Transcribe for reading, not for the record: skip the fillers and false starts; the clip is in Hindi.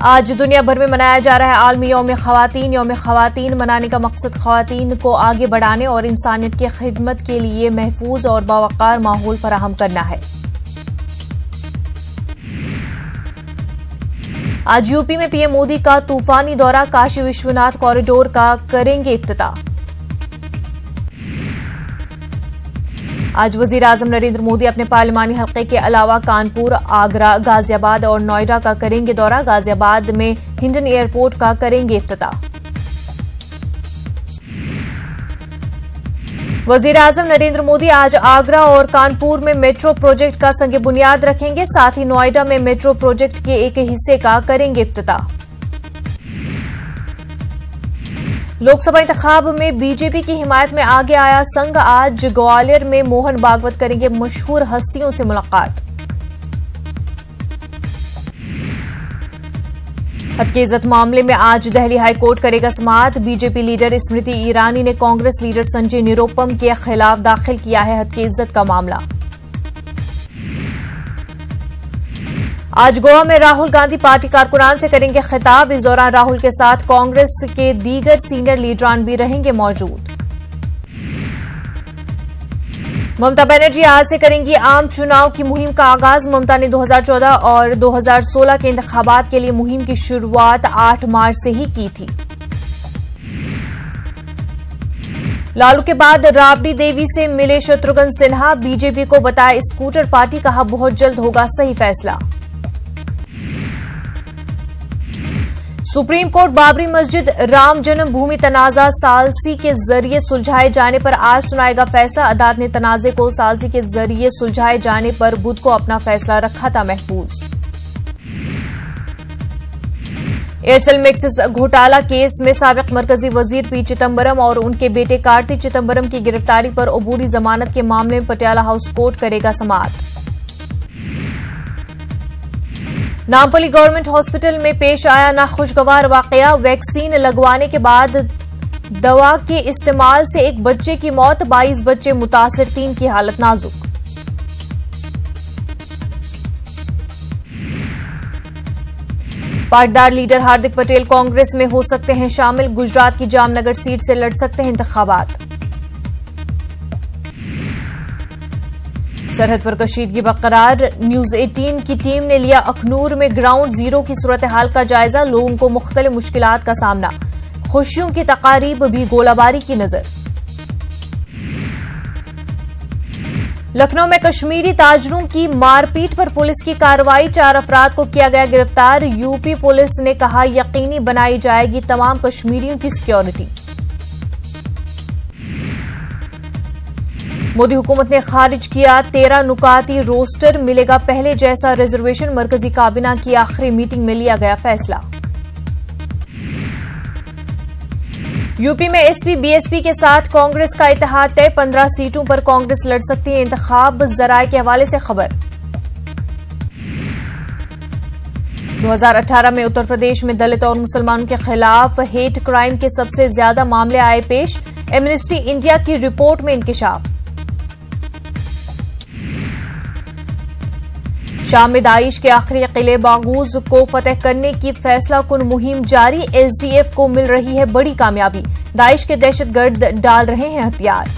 आज दुनिया भर में मनाया जा रहा है आलमी यौम ख़वातीन। यौम ख़वातीन मनाने का मकसद ख़वातीन को आगे बढ़ाने और इंसानियत की खिदमत के लिए महफूज और बावकार माहौल फराहम करना है। आज यूपी में पीएम मोदी का तूफानी दौरा, काशी विश्वनाथ कॉरिडोर का करेंगे इफ्तिताह। आज वजीर आजम नरेंद्र मोदी अपने पार्लिमानी हल्के के अलावा कानपुर, आगरा, गाजियाबाद और नोएडा का करेंगे दौरा। गाजियाबाद में हिंडन एयरपोर्ट का करेंगे इफ्तिताह। वजीर आजम नरेंद्र मोदी आज आगरा और कानपुर में मेट्रो प्रोजेक्ट का संग बुनियाद रखेंगे। साथ ही नोएडा में मेट्रो प्रोजेक्ट के एक हिस्से का करेंगे इफ्तिताह। लोकसभा इंतखाब में बीजेपी की हिमायत में आगे आया संघ। आज ग्वालियर में मोहन भागवत करेंगे मशहूर हस्तियों से मुलाकात। हद की इज्जत मामले में आज दिल्ली हाईकोर्ट करेगा समाअत। बीजेपी लीडर स्मृति ईरानी ने कांग्रेस लीडर संजय निरुपम के खिलाफ दाखिल किया है हद की इज्जत का मामला। आज गोवा में राहुल गांधी पार्टी कारकुनान से करेंगे खिताब। इस दौरान राहुल के साथ कांग्रेस के दीगर सीनियर लीडरान भी रहेंगे मौजूद। ममता बनर्जी आज से करेंगी आम चुनाव की मुहिम का आगाज। ममता ने 2014 और 2016 के इंतखाबात के लिए मुहिम की शुरुआत 8 मार्च से ही की थी। लालू के बाद राबड़ी देवी से मिले शत्रुघ्न सिन्हा। बीजेपी को बताया स्कूटर पार्टी, कहा बहुत जल्द होगा सही फैसला। सुप्रीम कोर्ट बाबरी मस्जिद राम जन्मभूमि तनाजा सालसी के जरिए सुलझाए जाने पर आज सुनाएगा फैसला। अदालत ने तनाजे को सालसी के जरिए सुलझाए जाने पर बुध को अपना फैसला रखा था महफूज। एयरसेल मैक्सिस घोटाला केस में साबिक मरकजी वजीर पी चिदंबरम और उनके बेटे कार्ति चिदंबरम की गिरफ्तारी पर अबूरी जमानत के मामले में पटियाला हाउस कोर्ट करेगा समाअत। नामपल्ली गवर्नमेंट हॉस्पिटल में पेश आया नाखुशगवार वाकया। वैक्सीन लगवाने के बाद दवा के इस्तेमाल से एक बच्चे की मौत, 22 बच्चे मुतासिर, 3 की हालत नाजुक। पाटीदार लीडर हार्दिक पटेल कांग्रेस में हो सकते हैं शामिल। गुजरात की जामनगर सीट से लड़ सकते हैं इंतखाबात। सरहद पर कशीदगी बरकरार। न्यूज 18 की टीम ने लिया अखनूर में ग्राउंड जीरो की सूरत हाल का जायजा। लोगों को मुख्तलिफ मुश्किलात का सामना। खुशियों की तकारीब भी गोलाबारी की नजर। लखनऊ में कश्मीरी ताजरों की मारपीट पर पुलिस की कार्रवाई। 4 अफराद को किया गया गिरफ्तार। यूपी पुलिस ने कहा यकीनी बनाई जाएगी तमाम कश्मीरियों की सिक्योरिटी। मोदी हुकूमत ने खारिज किया 13 नुकाती रोस्टर। मिलेगा पहले जैसा रिजर्वेशन। मरकजी काबीना की आखिरी मीटिंग में लिया गया फैसला। यूपी में एसपी बीएसपी के साथ कांग्रेस का इत्तेहाद तय। 15 सीटों पर कांग्रेस लड़ सकती है इंतखाब। जराये के हवाले से खबर। 2018 में उत्तर प्रदेश में दलित और मुसलमानों के खिलाफ हेट क्राइम के सबसे ज्यादा मामले आए पेश। एमनेस्टी इंडिया की रिपोर्ट में इंकिशाफ। शाम में दाइश के आखिरी किले बागूज को फतह करने की फैसला कुन मुहिम जारी। एसडीएफ को मिल रही है बड़ी कामयाबी। दाइश के दहशतगर्द डाल रहे हैं हथियार।